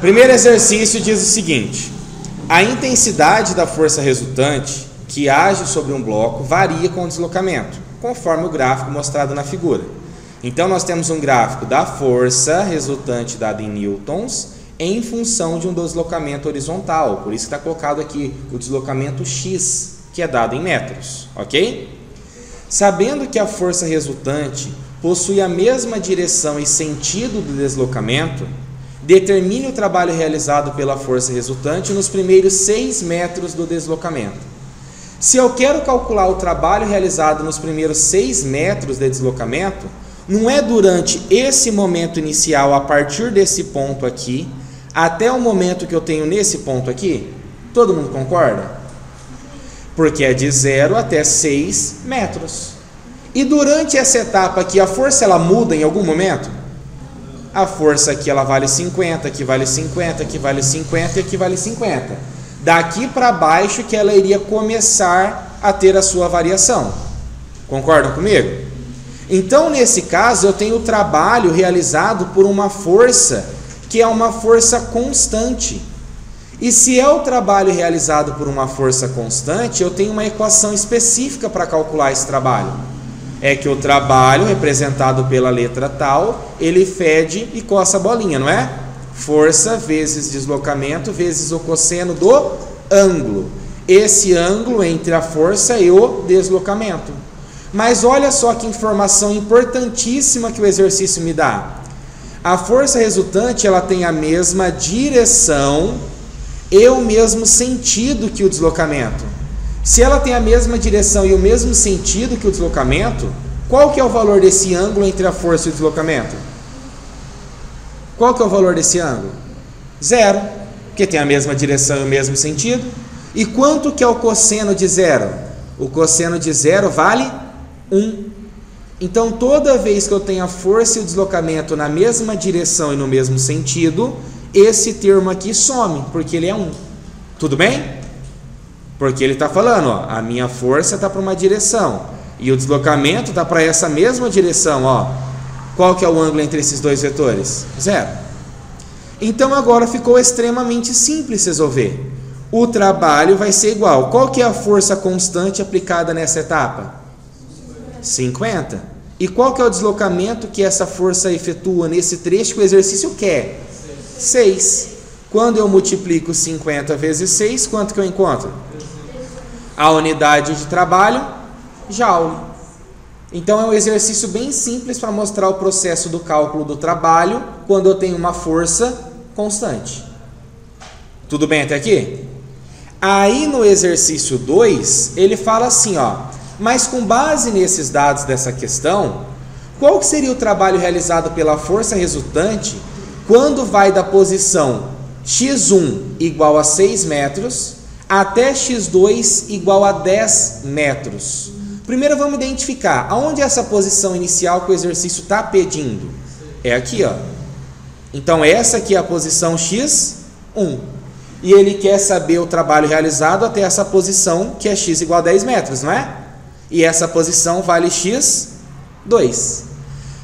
Primeiro exercício diz o seguinte: a intensidade da força resultante que age sobre um bloco varia com o deslocamento, conforme o gráfico mostrado na figura. Então nós temos um gráfico da força resultante dada em newtons em função de um deslocamento horizontal, por isso que está colocado aqui o deslocamento x, que é dado em metros, ok? Sabendo que a força resultante possui a mesma direção e sentido do deslocamento, determine o trabalho realizado pela força resultante nos primeiros 6 metros do deslocamento. Se eu quero calcular o trabalho realizado nos primeiros 6 metros de deslocamento, não é durante esse momento inicial, a partir desse ponto aqui, até o momento que eu tenho nesse ponto aqui? Todo mundo concorda? Porque é de 0 até 6 metros. E durante essa etapa aqui, a força ela muda em algum momento? A força aqui ela vale 50, aqui vale 50, aqui vale 50 e aqui vale 50. Daqui para baixo que ela iria começar a ter a sua variação. Concordam comigo? Então, nesse caso, eu tenho o trabalho realizado por uma força que é uma força constante. E se é o trabalho realizado por uma força constante, eu tenho uma equação específica para calcular esse trabalho. É que o trabalho, representado pela letra tal, ele fede e coça a bolinha, não é? Força vezes deslocamento vezes o cosseno do ângulo. Esse ângulo entre a força e o deslocamento. Mas olha só que informação importantíssima que o exercício me dá. A força resultante ela tem a mesma direção e o mesmo sentido que o deslocamento. Se ela tem a mesma direção e o mesmo sentido que o deslocamento, qual que é o valor desse ângulo entre a força e o deslocamento? Qual que é o valor desse ângulo? 0, porque tem a mesma direção e o mesmo sentido. E quanto que é o cosseno de 0? O cosseno de 0 vale 1. Então, toda vez que eu tenho a força e o deslocamento na mesma direção e no mesmo sentido, esse termo aqui some, porque ele é 1. Tudo bem? Porque ele está falando, ó, a minha força está para uma direção e o deslocamento está para essa mesma direção. Ó. Qual que é o ângulo entre esses dois vetores? 0. Então, agora ficou extremamente simples resolver. O trabalho vai ser igual. Qual que é a força constante aplicada nessa etapa? 50. E qual que é o deslocamento que essa força efetua nesse trecho que o exercício quer? 6. Quando eu multiplico 50 vezes 6, quanto que eu encontro? A unidade de trabalho, joule. Então é um exercício bem simples para mostrar o processo do cálculo do trabalho quando eu tenho uma força constante. Tudo bem até aqui? Aí no exercício 2, ele fala assim, ó, mas com base nesses dados dessa questão, qual que seria o trabalho realizado pela força resultante quando vai da posição x1 igual a 6 metros até x2 igual a 10 metros? Primeiro vamos identificar aonde é essa posição inicial que o exercício está pedindo. É aqui, ó. Então essa aqui é a posição x1. E ele quer saber o trabalho realizado até essa posição que é x igual a 10 metros, não é? E essa posição vale x2.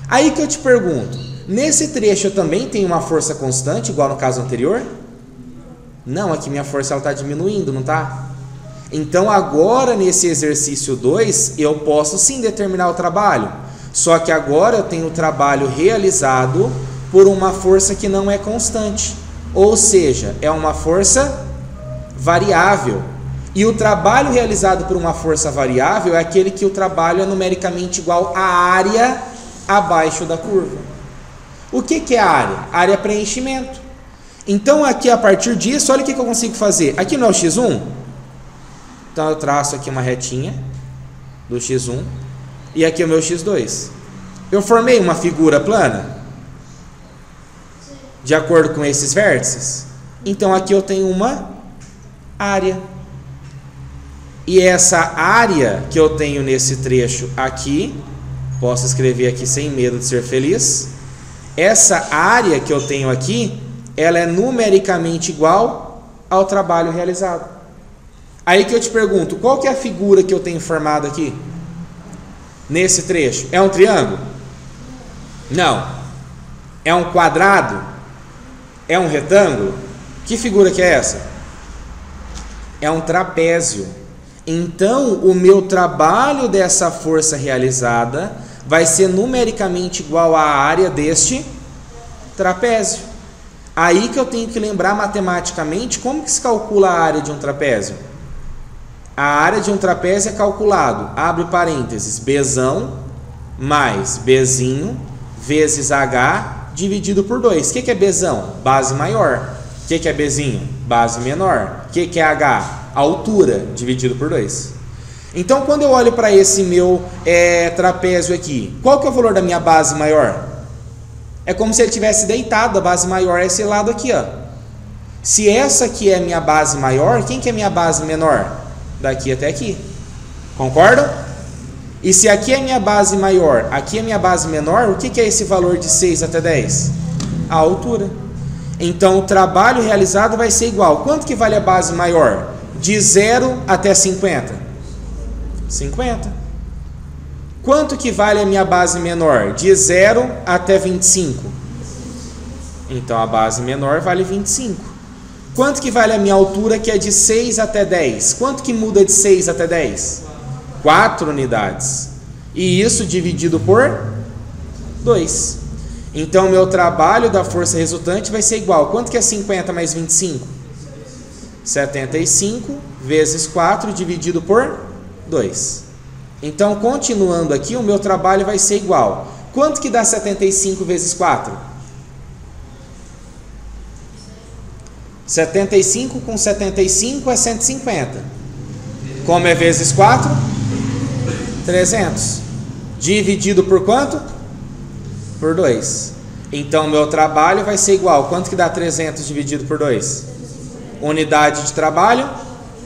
Aí que eu te pergunto, nesse trecho eu também tenho uma força constante, igual no caso anterior? Não, aqui minha força está diminuindo, não está? Então agora nesse exercício 2 eu posso sim determinar o trabalho. Só que agora eu tenho o trabalho realizado por uma força que não é constante. Ou seja, é uma força variável. E o trabalho realizado por uma força variável é aquele que o trabalho é numericamente igual à área abaixo da curva. O que é a área? A área é preenchimento. Então aqui a partir disso, olha o que eu consigo fazer. Aqui não é o x1? Então eu traço aqui uma retinha do x1 e aqui é o meu x2. Eu formei uma figura plana de acordo com esses vértices. Então aqui eu tenho uma área. E essa área que eu tenho nesse trecho aqui, posso escrever aqui sem medo de ser feliz, essa área que eu tenho aqui, ela é numericamente igual ao trabalho realizado. Aí que eu te pergunto, qual que é a figura que eu tenho formado aqui? Nesse trecho? É um triângulo? Não. É um quadrado? É um retângulo? Que figura que é essa? É um trapézio. Então, o meu trabalho dessa força realizada vai ser numericamente igual à área deste trapézio. Aí que eu tenho que lembrar matematicamente como que se calcula a área de um trapézio. A área de um trapézio é calculado, abre parênteses, Bzão mais Bzinho vezes H dividido por 2. O que é Bzão? Base maior. O que é Bzinho? Base menor. O que é H? Altura dividido por 2. Então, quando eu olho para esse meu trapézio aqui, qual que é o valor da minha base maior? É como se ele tivesse deitado, a base maior é esse lado aqui, ó. Se essa aqui é a minha base maior, quem que é a minha base menor? Daqui até aqui. Concordam? E se aqui é a minha base maior, aqui é a minha base menor, o que é esse valor de 6 até 10? A altura. Então, o trabalho realizado vai ser igual. Quanto que vale a base maior? De 0 até 50? 50. Quanto que vale a minha base menor? De 0 até 25? Então, a base menor vale 25. Quanto que vale a minha altura, que é de 6 até 10? Quanto que muda de 6 até 10? 4 unidades. E isso dividido por 2. Então, meu trabalho da força resultante vai ser igual. Quanto que é 50 mais 25? 75 vezes 4 dividido por 2. Então, continuando aqui, o meu trabalho vai ser igual. Quanto que dá 75 vezes 4? 75 com 75 é 150. Como é vezes 4? 300. Dividido por quanto? Por 2. Então, meu trabalho vai ser igual. Quanto que dá 300 dividido por 2? Unidade de trabalho,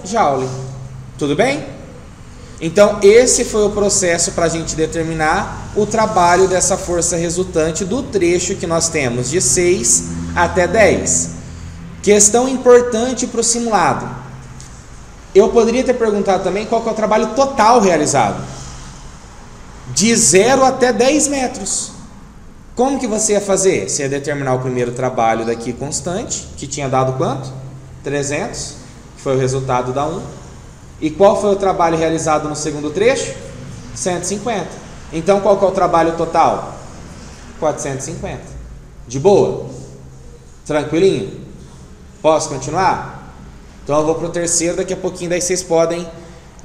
Joule. Tudo bem? Então, esse foi o processo para a gente determinar o trabalho dessa força resultante do trecho que nós temos de 6 até 10. Questão importante para o simulado. Eu poderia ter perguntado também qual que é o trabalho total realizado. De 0 até 10 metros. Como que você ia fazer? Você ia determinar o primeiro trabalho daqui constante, que tinha dado quanto? 300, que foi o resultado da 1. E qual foi o trabalho realizado no segundo trecho? 150. Então, qual que é o trabalho total? 450. De boa? Tranquilinho? Posso continuar? Então, eu vou para o terceiro, daqui a pouquinho, daí vocês podem...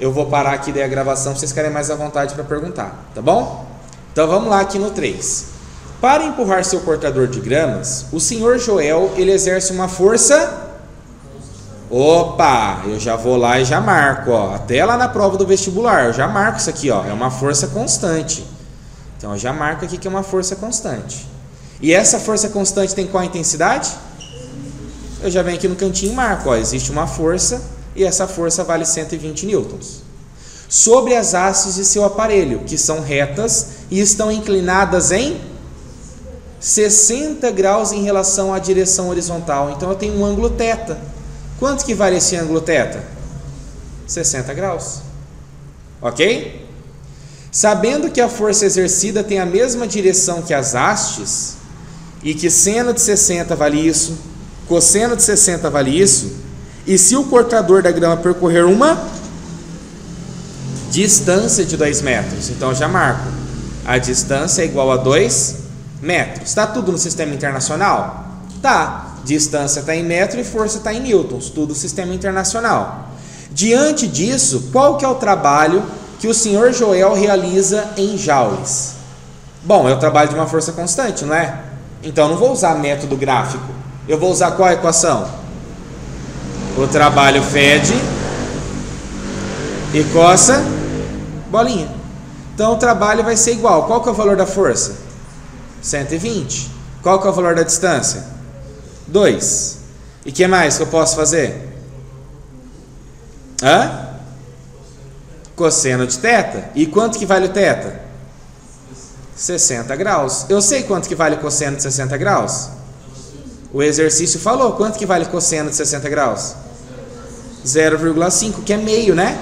Eu vou parar aqui daí a gravação, vocês querem mais à vontade para perguntar, tá bom? Então, vamos lá aqui no 3. Para empurrar seu cortador de gramas, o senhor Joel, ele exerce uma força... Opa, eu já vou lá e já marco, ó. Até lá na prova do vestibular, eu já marco isso aqui, ó. É uma força constante. Então, eu já marco aqui que é uma força constante. E essa força constante tem qual intensidade? Eu já venho aqui no cantinho e marco, ó. Existe uma força e essa força vale 120 newtons. Sobre as hastes de seu aparelho, que são retas e estão inclinadas em 60 graus em relação à direção horizontal. Então, eu tenho um ângulo θ. Quanto que vale esse ângulo θ? 60 graus. Ok? Sabendo que a força exercida tem a mesma direção que as hastes, e que seno de 60 vale isso, cosseno de 60 vale isso, e se o cortador da grama percorrer uma distância de 2 metros, então eu já marco. A distância é igual a 2 metros. Está tudo no sistema internacional? Tá. Distância está em metro e força está em newtons, tudo sistema internacional. Diante disso, qual que é o trabalho que o senhor Joel realiza em joules? Bom, é o trabalho de uma força constante, não é? Então, não vou usar método gráfico. Eu vou usar qual equação? O trabalho fede e coça bolinha. Então, o trabalho vai ser igual. Qual que é o valor da força? 120. Qual que é o valor da distância? 2. E o que mais que eu posso fazer? Cosseno de θ. E quanto que vale o θ? 60 graus. Eu sei quanto que vale cosseno de 60 graus? O exercício falou. Quanto que vale cosseno de 60 graus? 0,5, que é meio, né?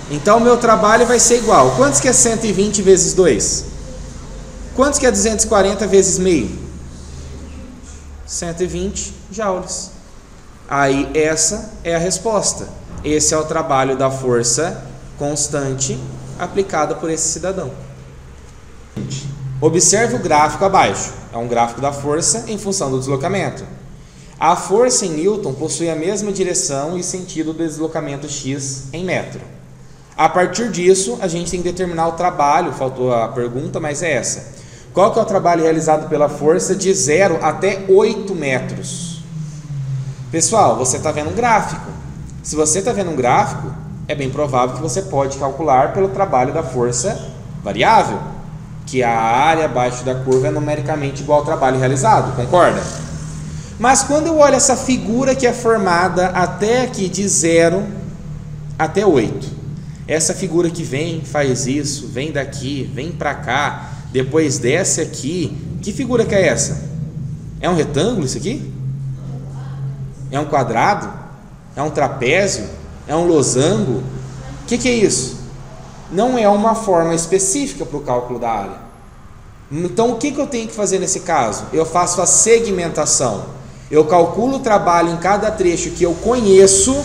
Então, o meu trabalho vai ser igual. Quantos que é 120 vezes 2? Quantos que é 240 vezes meio? 120 joules. Aí essa é a resposta. Esse é o trabalho da força constante aplicada por esse cidadão. Observe o gráfico abaixo. É um gráfico da força em função do deslocamento. A força em Newton possui a mesma direção e sentido do deslocamento x em metro. A partir disso, a gente tem que determinar o trabalho. Faltou a pergunta, mas é essa. Qual que é o trabalho realizado pela força de 0 até 8 metros? Pessoal, você está vendo um gráfico. Se você está vendo um gráfico, é bem provável que você pode calcular pelo trabalho da força variável, que a área abaixo da curva é numericamente igual ao trabalho realizado, concorda? Mas quando eu olho essa figura que é formada até aqui de 0 até 8, essa figura que vem, faz isso, vem daqui, vem para cá, depois desce aqui, que figura que é essa? É um retângulo isso aqui? É um quadrado? É um trapézio? É um losango? O que é isso? Não é uma forma específica para o cálculo da área. Então o que eu tenho que fazer nesse caso? Eu faço a segmentação. Eu calculo o trabalho em cada trecho que eu conheço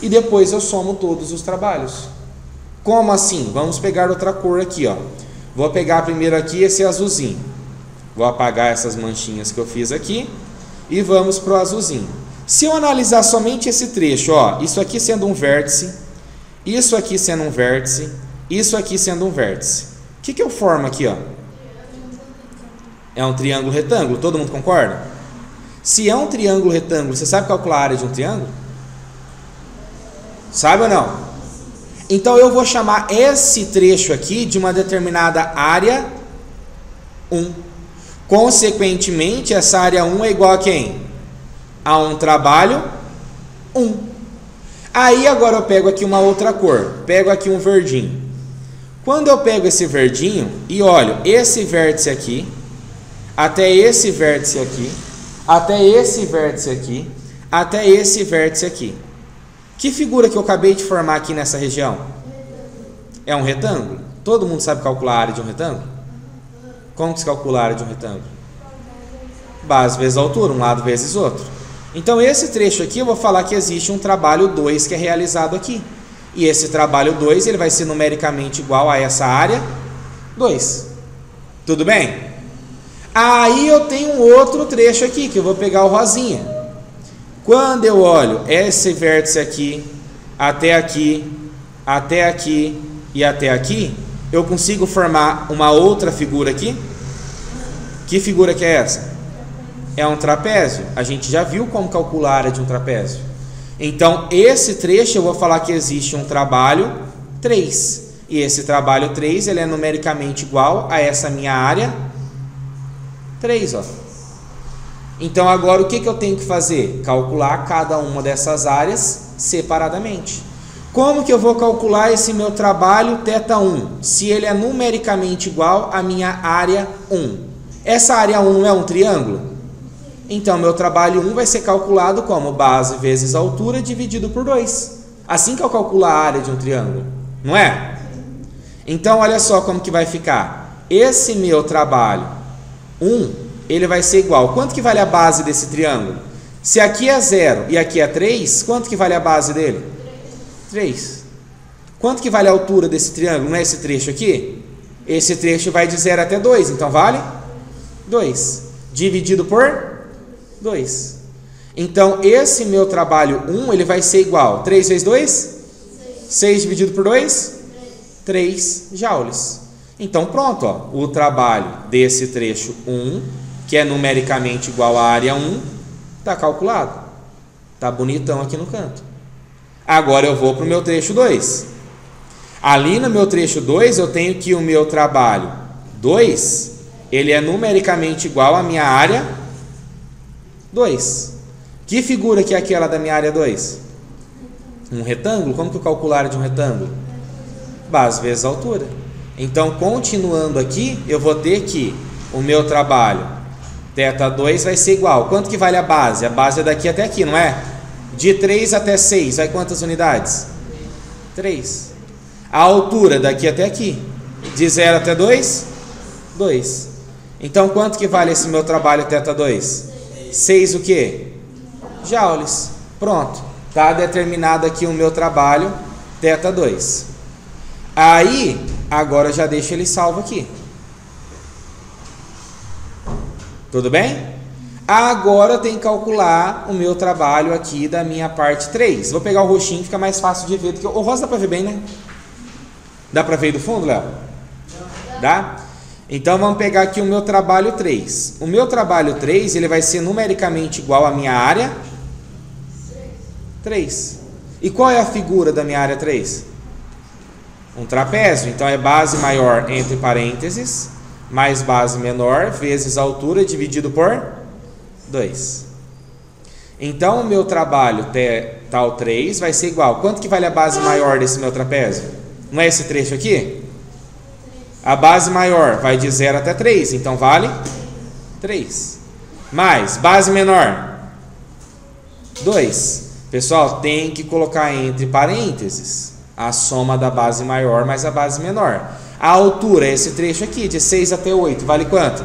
e depois eu somo todos os trabalhos. Como assim? Vamos pegar outra cor aqui, ó. Vou pegar primeiro aqui esse azulzinho. Vou apagar essas manchinhas que eu fiz aqui e vamos para o azulzinho. Se eu analisar somente esse trecho, ó, isso aqui sendo um vértice, isso aqui sendo um vértice, isso aqui sendo um vértice. O que eu formo aqui, ó? É um triângulo retângulo, todo mundo concorda? Se é um triângulo retângulo, você sabe calcular a área de um triângulo? Sabe ou não? Então eu vou chamar esse trecho aqui de uma determinada área 1. Consequentemente, essa área 1 é igual a quem? A um trabalho 1. Aí agora eu pego aqui uma outra cor, pego aqui um verdinho. Quando eu pego esse verdinho e olho esse vértice aqui, até esse vértice aqui, até esse vértice aqui, até esse vértice aqui. Que figura que eu acabei de formar aqui nessa região? É um retângulo? Todo mundo sabe calcular a área de um retângulo? Como que se calcula a área de um retângulo? Base vezes altura, um lado vezes outro. Então esse trecho aqui eu vou falar que existe um trabalho 2 que é realizado aqui. E esse trabalho 2 ele vai ser numericamente igual a essa área 2. Tudo bem? Aí eu tenho um outro trecho aqui, que eu vou pegar o rosinha. Quando eu olho esse vértice aqui, até aqui, até aqui e até aqui, eu consigo formar uma outra figura aqui. Que figura que é essa? É um trapézio. A gente já viu como calcular a área de um trapézio. Então, esse trecho eu vou falar que existe um trabalho 3. E esse trabalho 3 ele é numericamente igual a essa minha área 3, ó. Então agora o que eu tenho que fazer? Calcular cada uma dessas áreas separadamente. Como que eu vou calcular esse meu trabalho θ1? Se ele é numericamente igual à minha área 1. Essa área 1 é um triângulo? Então meu trabalho 1 vai ser calculado como base vezes altura dividido por 2. Assim que eu calculo a área de um triângulo, não é? Então olha só como que vai ficar. Esse meu trabalho 1, ele vai ser igual. Quanto que vale a base desse triângulo? Se aqui é 0 e aqui é 3, quanto que vale a base dele? 3. Quanto que vale a altura desse triângulo? Não é esse trecho aqui? Esse trecho vai de 0 até 2, então vale 2. Dividido por 2. Então, esse meu trabalho 1, ele vai ser igual. 3 vezes 2? 6 dividido por 2? 3 joules. Então pronto, ó, o trabalho desse trecho 1, que é numericamente igual à área 1, está calculado. Está bonitão aqui no canto. Agora eu vou para o meu trecho 2. Ali no meu trecho 2 eu tenho que o meu trabalho 2, ele é numericamente igual à minha área 2. Que figura que é aquela da minha área 2? Um retângulo? Como que eu calculo a área de um retângulo? Base vezes altura. Então, continuando aqui, eu vou ter que o meu trabalho θ2 vai ser igual. Quanto que vale a base? A base é daqui até aqui, não é? De 3 até 6, vai quantas unidades? 3. A altura daqui até aqui, de 0 até 2? 2. Então, quanto que vale esse meu trabalho θ2? 6 o quê? Joules. Pronto. Está determinado aqui o meu trabalho, θ2. Aí, agora eu já deixo ele salvo aqui. Tudo bem? Agora eu tenho que calcular o meu trabalho aqui da minha parte 3. Vou pegar o roxinho, fica mais fácil de ver. Do que... O rosa dá para ver bem, né? Dá para ver do fundo, Léo? Dá? Então vamos pegar aqui o meu trabalho 3. O meu trabalho 3, ele vai ser numericamente igual à minha área 3. E qual é a figura da minha área 3? Um trapézio. Então é base maior entre parênteses, mais base menor, vezes a altura, dividido por 2. Então o meu trabalho tal 3 vai ser igual. Quanto que vale a base maior desse meu trapézio? Não é esse trecho aqui? A base maior vai de 0 até 3, então vale 3. Mais base menor 2. Pessoal, tem que colocar entre parênteses a soma da base maior mais a base menor. A altura, esse trecho aqui, de 6 até 8, vale quanto?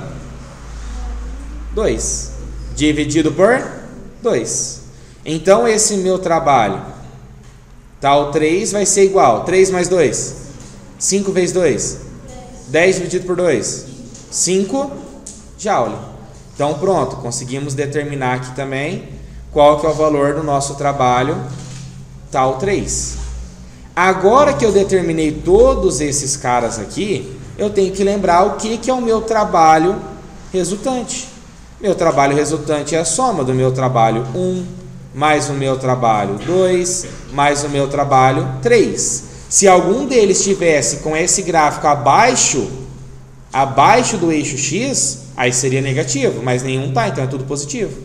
2. Dividido por 2. Então, esse meu trabalho, tal 3, vai ser igual. 3 mais 2. 5 vezes 2. 10 dividido por 2. 5 joule. Então, pronto. Conseguimos determinar aqui também qual que é o valor do nosso trabalho, tal 3. Agora que eu determinei todos esses caras aqui, eu tenho que lembrar o que é o meu trabalho resultante. Meu trabalho resultante é a soma do meu trabalho 1, mais o meu trabalho 2, mais o meu trabalho 3. Se algum deles estivesse com esse gráfico abaixo do eixo X, aí seria negativo, mas nenhum tá, então é tudo positivo.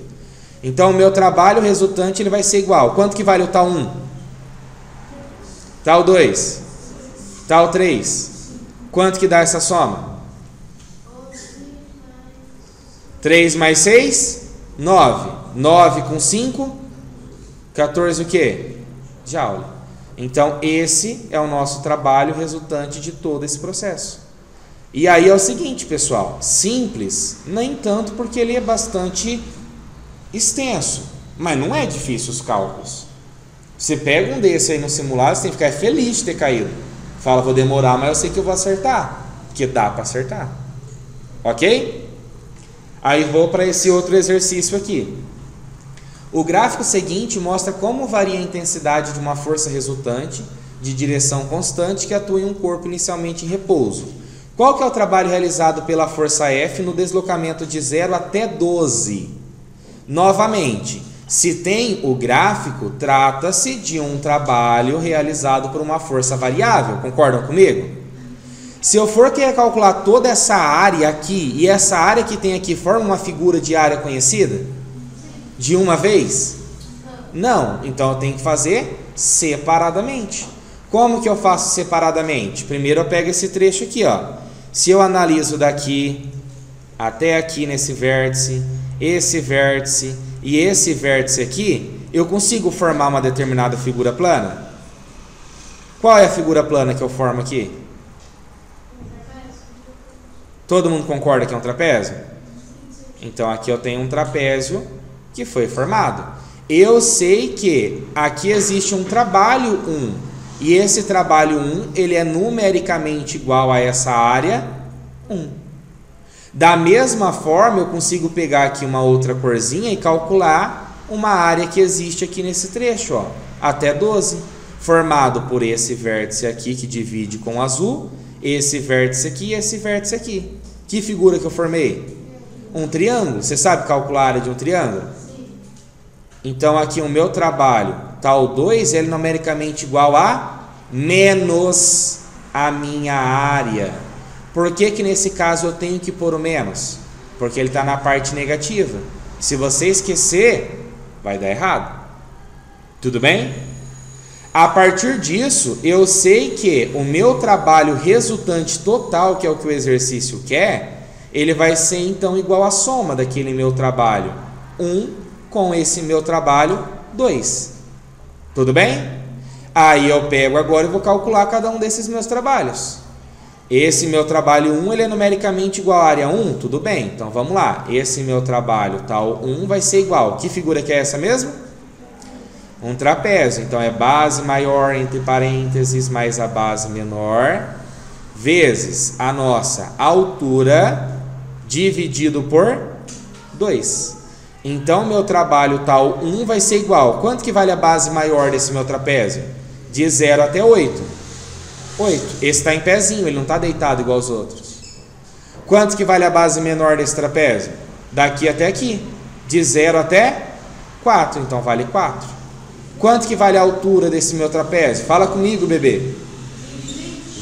Então o meu trabalho resultante ele vai ser igual. Quanto que vale o tal 1? Tal 2? Tal 3? Quanto que dá essa soma? 3 mais 6? 9. 9 com 5? 14 o quê? Joule. Então, esse é o nosso trabalho resultante de todo esse processo. E aí é o seguinte, pessoal. Simples, nem tanto porque ele é bastante extenso. Mas não é difícil os cálculos. Você pega um desse aí no simulado, você tem que ficar feliz de ter caído. Fala, vou demorar, mas eu sei que eu vou acertar. Porque dá para acertar. Ok? Aí vou para esse outro exercício aqui. O gráfico seguinte mostra como varia a intensidade de uma força resultante de direção constante que atua em um corpo inicialmente em repouso. Qual que é o trabalho realizado pela força F no deslocamento de 0 até 12? Novamente, se tem o gráfico, trata-se de um trabalho realizado por uma força variável. Concordam comigo? Se eu for querer calcular toda essa área aqui, e essa área que tem aqui forma uma figura de área conhecida? De uma vez? Não. Então eu tenho que fazer separadamente. Como que eu faço separadamente? Primeiro eu pego esse trecho aqui, ó. Se eu analiso daqui até aqui nesse vértice, esse vértice e esse vértice aqui, eu consigo formar uma determinada figura plana? Qual é a figura plana que eu formo aqui? Todo mundo concorda que é um trapézio? Então aqui eu tenho um trapézio que foi formado. Eu sei que aqui existe um trabalho 1, e esse trabalho 1, ele é numericamente igual a essa área 1. Da mesma forma, eu consigo pegar aqui uma outra corzinha e calcular uma área que existe aqui nesse trecho, ó, até 12, formado por esse vértice aqui que divide com azul, esse vértice aqui e esse vértice aqui. Que figura que eu formei? Um triângulo. Você sabe calcular a área de um triângulo? Então aqui o meu trabalho, tal 2, ele é numericamente igual a menos a minha área. Por que que nesse caso eu tenho que pôr o menos? Porque ele está na parte negativa. Se você esquecer, vai dar errado. Tudo bem? A partir disso, eu sei que o meu trabalho resultante total, que é o que o exercício quer, ele vai ser então igual à soma daquele meu trabalho 1 com esse meu trabalho 2. Tudo bem? Aí eu pego agora e vou calcular cada um desses meus trabalhos. Esse meu trabalho 1, ele é numericamente igual à área 1? Tudo bem, então vamos lá. Esse meu trabalho tal 1 vai ser igual. Que figura que é essa mesmo? Um trapézio. Então é base maior entre parênteses mais a base menor vezes a nossa altura dividido por 2. Então meu trabalho tal 1 vai ser igual. Quanto que vale a base maior desse meu trapézio? De 0 até 8. 8. Esse está em pezinho, ele não está deitado igual aos outros. Quanto que vale a base menor desse trapézio? Daqui até aqui. De 0 até 4. Então vale 4. Quanto que vale a altura desse meu trapézio? Fala comigo, bebê.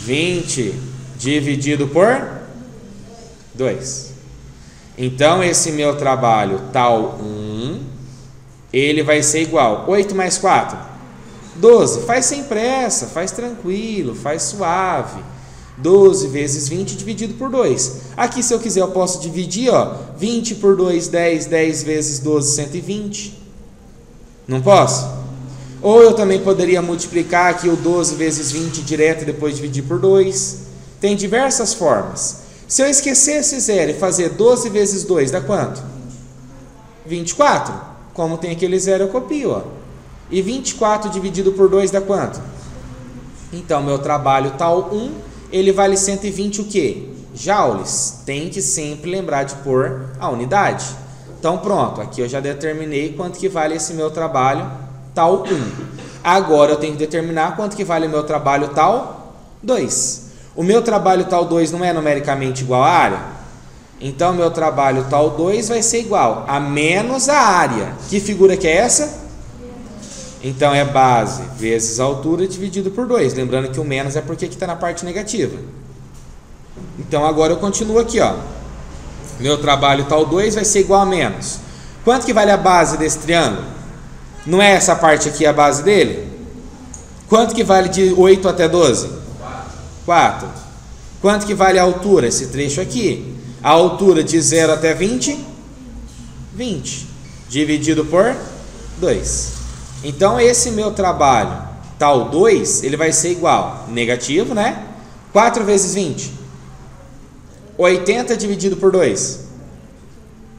20 dividido por 2. Então esse meu trabalho tal 1, ele vai ser igual. 8 mais 4? 12. Faz sem pressa, faz tranquilo, faz suave. 12 vezes 20 dividido por 2. Aqui, se eu quiser, eu posso dividir, ó, 20 por 2, 10. 10 vezes 12, 120. Não posso? Ou eu também poderia multiplicar aqui o 12 vezes 20 direto e depois dividir por 2. Tem diversas formas. Se eu esquecer esse zero e fazer 12 vezes 2, dá quanto? 24. Como tem aquele zero, eu copio, ó. E 24 dividido por 2 dá quanto? Então, meu trabalho tal 1, ele vale 120 o quê? Joules. Tem que sempre lembrar de pôr a unidade. Então, pronto. Aqui eu já determinei quanto que vale esse meu trabalho tal 1. Agora eu tenho que determinar quanto que vale o meu trabalho tal 2. O meu trabalho tal 2 não é numericamente igual à área? Então, meu trabalho tal 2 vai ser igual a menos a área. Que figura que é essa? Então, é base vezes a altura dividido por 2. Lembrando que o menos é porque aqui está na parte negativa. Então, agora eu continuo aqui, ó. Meu trabalho tal 2 vai ser igual a menos. Quanto que vale a base desse triângulo? Não é essa parte aqui a base dele? Quanto que vale de 8 até 12? 4. Quanto que vale a altura? Esse trecho aqui. A altura de 0 até 20? 20. Dividido por 2. Então, esse meu trabalho, tal 2, ele vai ser igual, negativo, né? 4 vezes 20. 80 dividido por 2.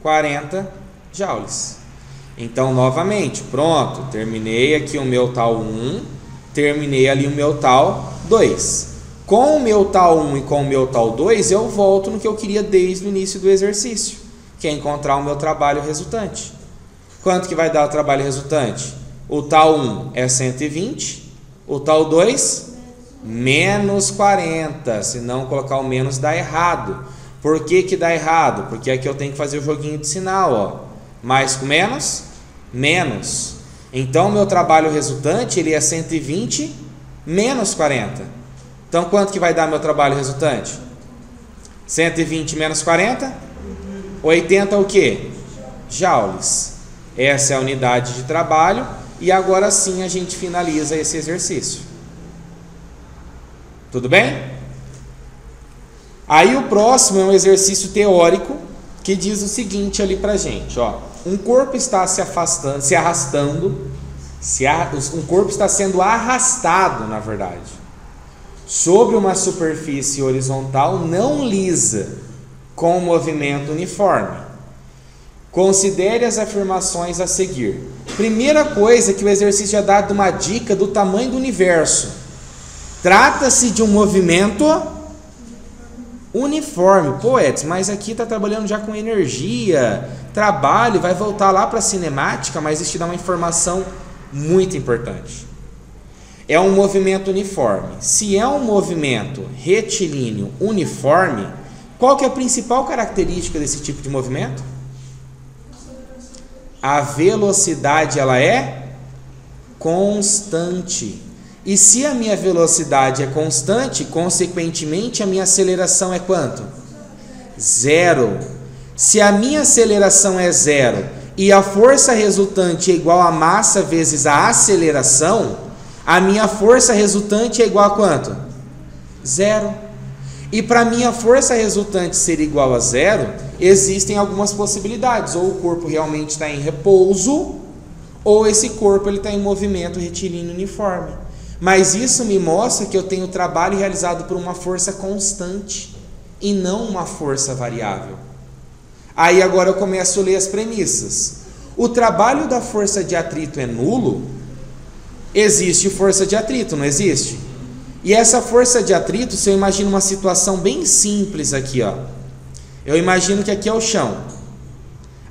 40 joules. Então, novamente, pronto. Terminei aqui o meu tal 1. Terminei ali o meu tal 2. Com o meu tal 1 e com o meu tal 2, eu volto no que eu queria desde o início do exercício, que é encontrar o meu trabalho resultante. Quanto que vai dar o trabalho resultante? O tal 1 é 120, o tal 2, menos 40. Se não colocar o menos, dá errado. Por que que dá errado? Porque aqui eu tenho que fazer o joguinho de sinal, ó. Mais com menos, menos. Então, o meu trabalho resultante, ele é 120 menos 40. Então, quanto que vai dar meu trabalho resultante? 120 menos 40? 80 o quê? Joules. Essa é a unidade de trabalho. E agora sim a gente finaliza esse exercício. Tudo bem? Aí o próximo é um exercício teórico que diz o seguinte ali pra gente, ó. Um corpo está um corpo está sendo arrastado, na verdade, sobre uma superfície horizontal não lisa, com movimento uniforme. Considere as afirmações a seguir. Primeira coisa que o exercício já dá uma dica do tamanho do universo. Trata-se de um movimento uniforme. Pô, Edson, mas aqui está trabalhando já com energia, trabalho, vai voltar lá para a cinemática, mas isso te dá uma informação muito importante. É um movimento uniforme. Se é um movimento retilíneo uniforme, qual que é a principal característica desse tipo de movimento? A velocidade, ela é constante. E se a minha velocidade é constante, consequentemente a minha aceleração é quanto? 0. Se a minha aceleração é 0 e a força resultante é igual a massa vezes a aceleração, a minha força resultante é igual a quanto? 0. E para a minha força resultante ser igual a 0, existem algumas possibilidades. Ou o corpo realmente está em repouso, ou esse corpo está em movimento retilíneo uniforme. Mas isso me mostra que eu tenho trabalho realizado por uma força constante e não uma força variável. Aí agora eu começo a ler as premissas. O trabalho da força de atrito é nulo? Existe força de atrito, não existe? E essa força de atrito, se eu imagino uma situação bem simples aqui, ó. Eu imagino que aqui é o chão.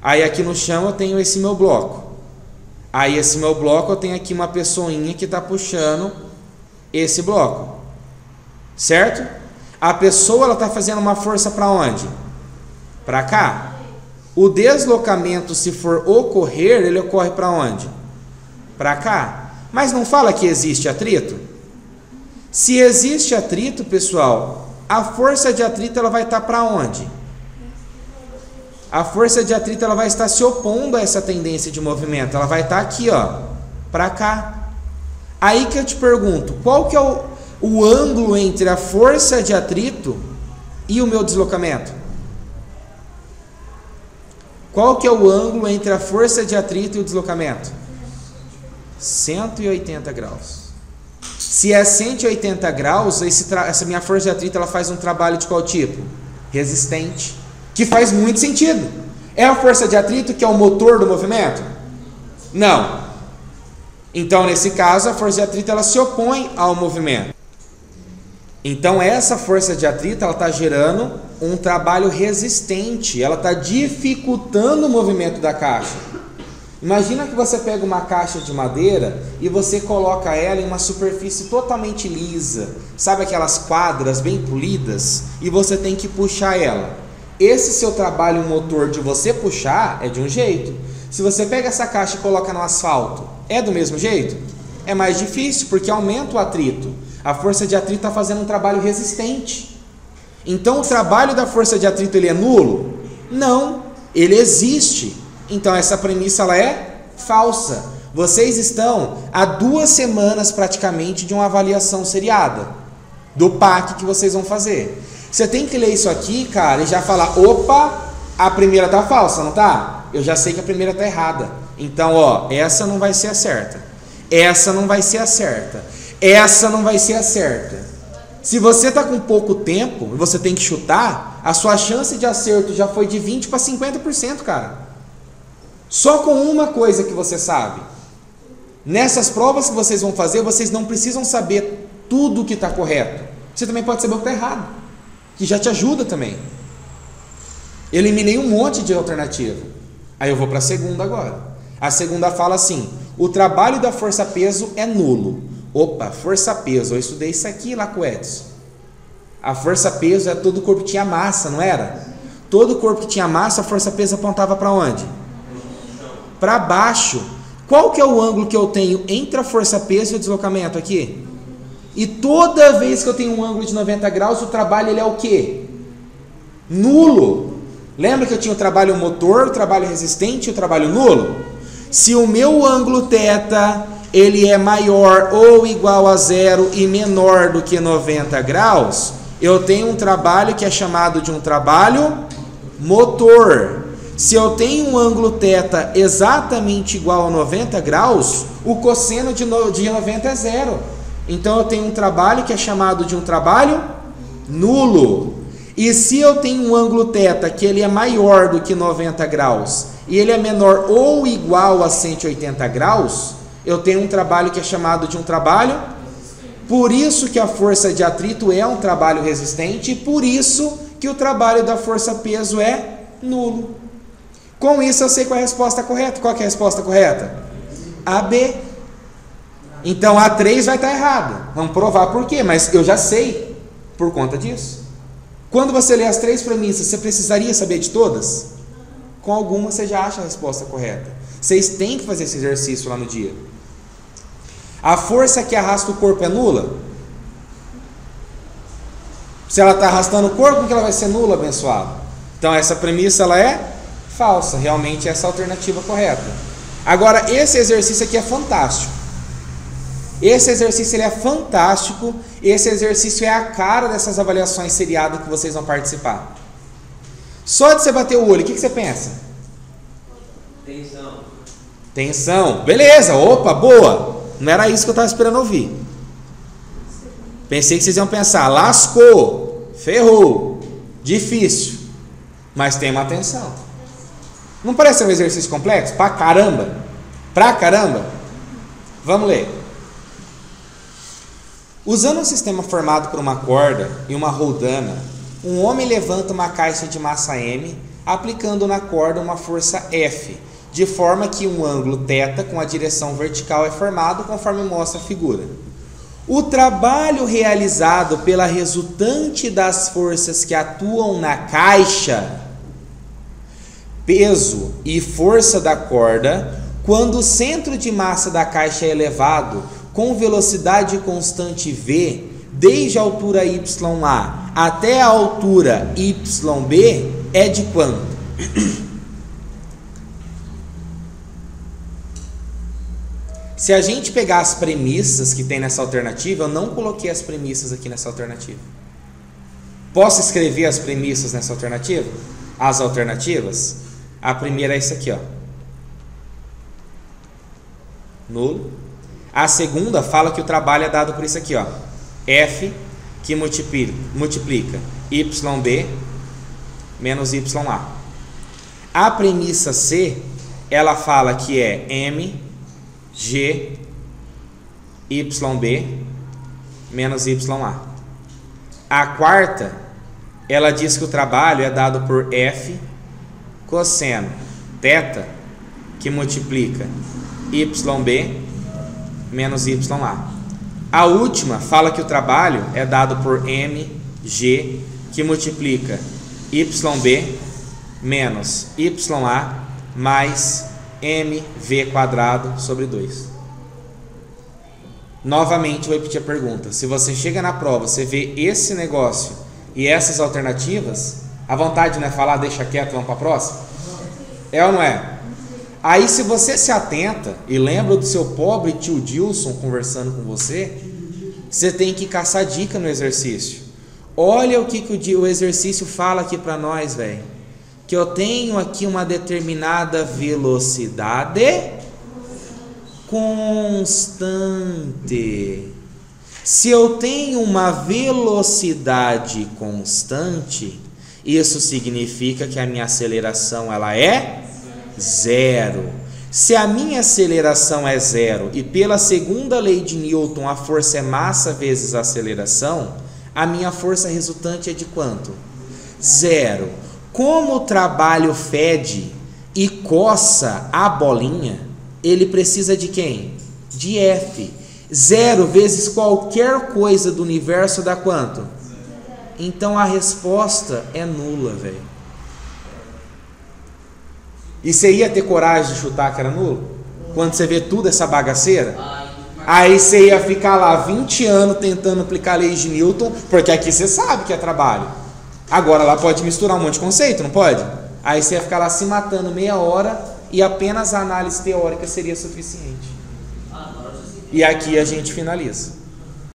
Aí aqui no chão eu tenho esse meu bloco. Aí esse meu bloco eu tenho aqui uma pessoinha que está puxando esse bloco. Certo? A pessoa ela está fazendo uma força para onde? Para cá. O deslocamento, se for ocorrer, ele ocorre para onde? Para cá. Mas não fala que existe atrito? Se existe atrito, pessoal, a força de atrito ela vai estar para onde? A força de atrito ela vai estar se opondo a essa tendência de movimento. Ela vai estar aqui, ó, para cá. Aí que eu te pergunto, qual que é o ângulo entre a força de atrito e o meu deslocamento? Qual que é o ângulo entre a força de atrito e o deslocamento? 180 graus. Se é 180 graus, essa minha força de atrito ela faz um trabalho de qual tipo? Resistente. Que faz muito sentido. É a força de atrito que é o motor do movimento? Não. Então, nesse caso, a força de atrito ela se opõe ao movimento. Então, essa força de atrito ela está gerando um trabalho resistente. Ela está dificultando o movimento da caixa. Imagina que você pega uma caixa de madeira e você coloca ela em uma superfície totalmente lisa. Sabe aquelas quadras bem polidas? E você tem que puxar ela. Esse seu trabalho motor de você puxar é de um jeito. Se você pega essa caixa e coloca no asfalto, é do mesmo jeito? É mais difícil, porque aumenta o atrito. A força de atrito está fazendo um trabalho resistente. Então o trabalho da força de atrito ele é nulo? Não, ele existe. Então essa premissa ela é falsa. Vocês estão há 2 semanas praticamente de uma avaliação seriada do PAC que vocês vão fazer. Você tem que ler isso aqui, cara, e já falar, opa, a primeira tá falsa, não tá? Eu já sei que a primeira tá errada. Então, ó, essa não vai ser a certa. Essa não vai ser a certa. Essa não vai ser a certa. Se você tá com pouco tempo e você tem que chutar, a sua chance de acerto já foi de 20 para 50%, cara. Só com uma coisa que você sabe. Nessas provas que vocês vão fazer, vocês não precisam saber tudo que está correto. Você também pode saber o que está errado, que já te ajuda também. Eliminei um monte de alternativa. Aí eu vou para a segunda agora. A segunda fala assim: o trabalho da força-peso é nulo. Opa, força-peso, eu estudei isso aqui lá com o Edson. A força-peso é todo o corpo que tinha massa, não era? Todo o corpo que tinha massa, a força-peso apontava para onde? Para baixo. Qual que é o ângulo que eu tenho entre a força-peso e o deslocamento aqui? E toda vez que eu tenho um ângulo de 90 graus, o trabalho ele é o quê? Nulo. Lembra que eu tinha o trabalho motor, o trabalho resistente e o trabalho nulo? Se o meu ângulo θ ele é maior ou igual a 0 e menor do que 90 graus, eu tenho um trabalho que é chamado de um trabalho motor. Se eu tenho um ângulo θ exatamente igual a 90 graus, o cosseno de 90 é 0. Então eu tenho um trabalho que é chamado de um trabalho nulo. E se eu tenho um ângulo θ que ele é maior do que 90 graus e ele é menor ou igual a 180 graus, eu tenho um trabalho que é chamado de um trabalho. Por isso que a força de atrito é um trabalho resistente e por isso que o trabalho da força-peso é nulo. Com isso eu sei qual é a resposta correta. Qual que é a resposta correta? AB. Então A3 vai estar errado. Vamos provar por quê, mas eu já sei por conta disso. Quando você lê as 3 premissas, você precisaria saber de todas? Com algumas você já acha a resposta correta. Vocês têm que fazer esse exercício lá no dia. A força que arrasta o corpo é nula? Se ela está arrastando o corpo, que ela vai ser nula, abençoado? Então essa premissa ela é falsa. Realmente essa é a alternativa correta. Agora esse exercício aqui é fantástico. Esse exercício ele é fantástico. Esse exercício é a cara dessas avaliações seriadas que vocês vão participar. Só de você bater o olho, o que você pensa? Tensão. Tensão. Beleza, opa, boa. Não era isso que eu estava esperando ouvir. Pensei que vocês iam pensar, lascou, ferrou, difícil, mas tem uma atenção. Não parece um exercício complexo? Pra caramba! Pra caramba! Vamos ler. Usando um sistema formado por uma corda e uma roldana, um homem levanta uma caixa de massa M, aplicando na corda uma força F, de forma que um ângulo θ com a direção vertical é formado conforme mostra a figura. O trabalho realizado pela resultante das forças que atuam na caixa, peso e força da corda, quando o centro de massa da caixa é elevado com velocidade constante v, desde a altura YA até a altura YB, é de quanto? Se a gente pegar as premissas que tem nessa alternativa, eu não coloquei as premissas aqui nessa alternativa. Posso escrever as premissas nessa alternativa? As alternativas? A primeira é isso aqui, ó. Nulo. A segunda fala que o trabalho é dado por isso aqui, ó. F que multiplica YB menos YA. A premissa C, ela fala que é M G YB menos YA. A quarta, ela diz que o trabalho é dado por F cosseno θ que multiplica YB menos YA. A última fala que o trabalho é dado por MG que multiplica YB menos YA mais MV quadrado sobre 2. Novamente vou repetir a pergunta. Se você chega na prova, você vê esse negócio e essas alternativas, a vontade não é falar, deixa quieto, vamos para a próxima? É ou não é? Aí se você se atenta e lembra do seu pobre tio Dilson conversando com você, você tem que caçar dica no exercício. Olha o que o exercício fala aqui para nós, velho. Que eu tenho aqui uma determinada velocidade constante. Se eu tenho uma velocidade constante, isso significa que a minha aceleração ela é zero. Se a minha aceleração é zero e pela segunda lei de Newton a força é massa vezes a aceleração, a minha força resultante é de quanto? Zero. Como o trabalho fede e coça a bolinha, ele precisa de quem? De F. Zero vezes qualquer coisa do universo dá quanto? Então a resposta é nula, velho. E você ia ter coragem de chutar que era nulo? Quando você vê tudo essa bagaceira? Aí você ia ficar lá 20 anos tentando aplicar a lei de Newton, porque aqui você sabe que é trabalho. Agora lá pode misturar um monte de conceito, não pode? Aí você ia ficar lá se matando meia hora e apenas a análise teórica seria suficiente. E aqui a gente finaliza.